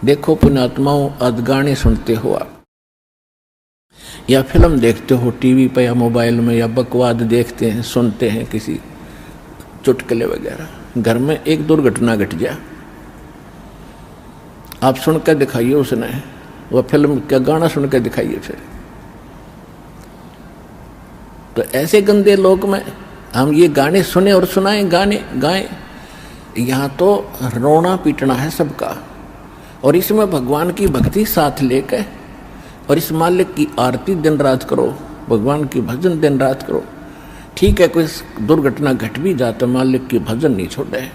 देखो पुण्यात्माओं, आज गाने सुनते हो आप, या फिल्म देखते हो टीवी पर या मोबाइल में, या बकवाद देखते हैं, सुनते हैं किसी चुटकुले वगैरह। घर में एक दुर्घटना घट जाए, आप सुन के दिखाइए उसने, वह फिल्म का गाना सुन के दिखाइए फिर। तो ऐसे गंदे लोक में हम ये गाने सुने और सुनाएं, गाने गाएं, यहाँ तो रोना पीटना है सबका। और इसमें भगवान की भक्ति साथ लेकर और इस मालिक की आरती दिन रात करो, भगवान की भजन दिन रात करो। ठीक है, कोई दुर्घटना घट भी जाता, मालिक की भजन नहीं छोड़े,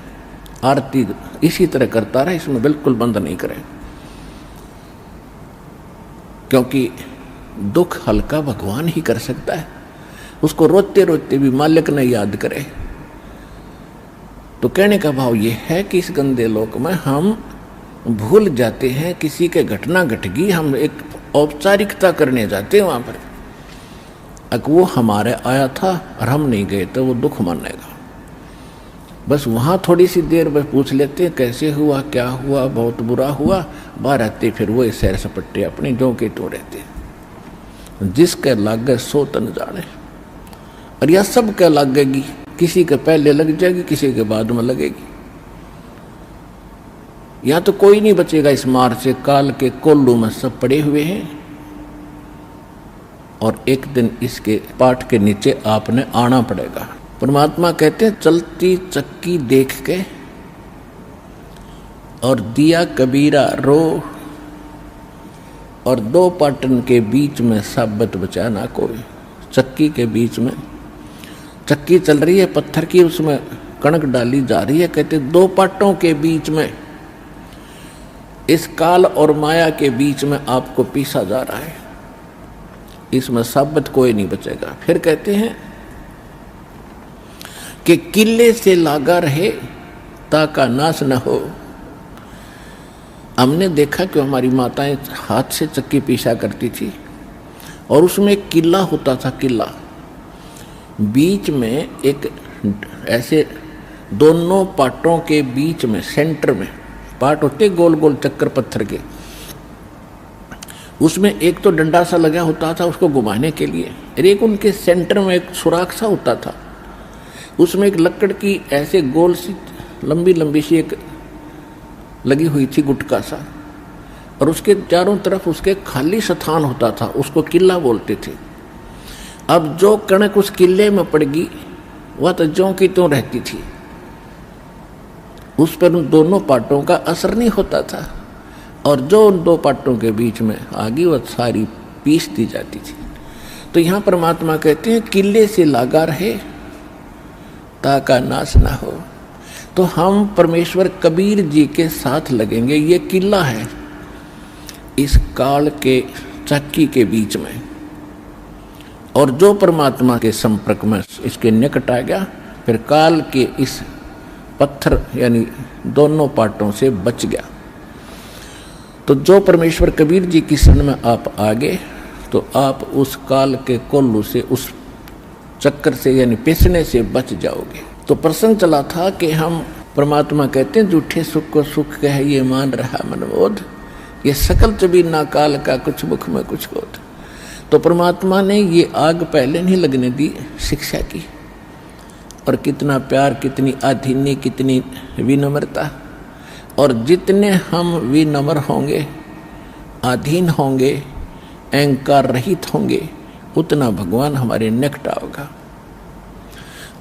आरती इसी तरह करता रहे, इसमें बिल्कुल बंद नहीं करें। क्योंकि दुख हल्का भगवान ही कर सकता है, उसको रोते रोते भी मालिक ने याद करे। तो कहने का भाव ये है कि इस गंदे लोक में हम भूल जाते हैं, किसी के घटना घट गई, हम एक औपचारिकता करने जाते हैं वहां पर। अगर वो हमारे आया था और हम नहीं गए तो वो दुख मानेगा। बस वहाँ थोड़ी सी देर बस पूछ लेते हैं कैसे हुआ, क्या हुआ, बहुत बुरा हुआ, बाहर आते फिर वो सैर सपट्टे अपने जो के तो रहते। जिसके लागे सो तन जाने, और यह सब के लगेगी, किसी के पहले लग जाएगी, किसी के बाद में लगेगी। यहाँ तो कोई नहीं बचेगा इस मार से, काल के कोल्लू में सब पड़े हुए हैं। और एक दिन इसके पाठ के नीचे आपने आना पड़ेगा। परमात्मा कहते हैं चलती चक्की देख के और दिया कबीरा रो, और दो पाटन के बीच में साबत बचा ना कोई। चक्की के बीच में चक्की चल रही है पत्थर की, उसमें कणक डाली जा रही है। कहते दो पाटों के बीच में, इस काल और माया के बीच में आपको पीसा जा रहा है, इसमें साबत कोई नहीं बचेगा। फिर कहते हैं कि किले से लागा रहे ताका नाश न हो। हमने देखा कि हमारी माताएं हाथ से चक्की पीसा करती थी, और उसमें एक किला होता था, किला बीच में एक ऐसे दोनों पाटों के बीच में सेंटर में पाट होते गोल गोल चक्कर पत्थर के, उसमें एक तो डंडा सा लगा होता था उसको घुमाने के लिए, और एक उनके सेंटर में एक सुराख सा होता था, उसमें एक लकड़ की ऐसे गोल सी लंबी लंबी सी एक लगी हुई थी गुटका सा, और उसके चारों तरफ उसके खाली स्थान होता था, उसको किला बोलते थे। अब जो कणक उस किले में पड़ गई वह तो ज्यों की त्यों रहती थी, उस पर उन दोनों पाटों का असर नहीं होता था, और जो उन दो पाटों के बीच में आ गई वह सारी पीस दी जाती थी। तो यहाँ परमात्मा कहते हैं किले से लागा रहे ताका नाश ना हो। तो हम परमेश्वर कबीर जी के साथ लगेंगे, ये किला है इस काल के चक्की के बीच में, और जो परमात्मा के संपर्क में इसके निकट आ गया, फिर काल के इस पत्थर यानी दोनों पाटों से बच गया। तो जो परमेश्वर कबीर जी की शरण में आप आ गए, तो आप उस काल के कोल्लू से, उस चक्कर से यानी पिसने से बच जाओगे। तो प्रसंग चला था कि हम परमात्मा कहते हैं झूठे सुख को सुख कह ये मान रहा मनबोध, ये सकल चबी ना काल का कुछ मुख में कुछ बोध। तो परमात्मा ने ये आग पहले नहीं लगने दी शिक्षा की, और कितना प्यार, कितनी अधीनी, कितनी विनम्रता। और जितने हम विनम्र होंगे, अधीन होंगे, अहंकार रहित होंगे, उतना भगवान हमारे निकट आओगा।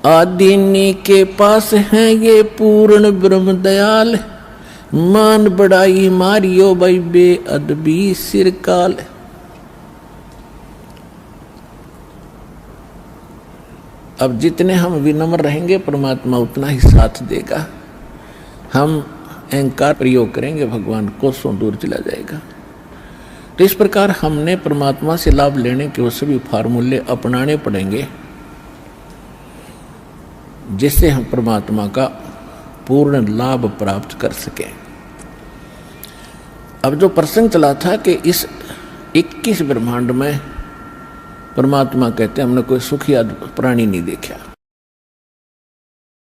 आदीनी के पास है ये पूर्ण ब्रह्म दयाल, मान बड़ाई मारियो भाई बेअदबी सिरकाल। अब जितने हम विनम्र रहेंगे परमात्मा उतना ही साथ देगा। हम अहंकार प्रयोग करेंगे भगवान कोसों दूर चला जाएगा। तो इस प्रकार हमने परमात्मा से लाभ लेने के वो सभी फार्मूले अपनाने पड़ेंगे, जिससे हम परमात्मा का पूर्ण लाभ प्राप्त कर सकें। अब जो प्रसंग चला था कि इस 21 ब्रह्मांड में परमात्मा कहते हैं हमने कोई सुखी प्राणी नहीं देखा,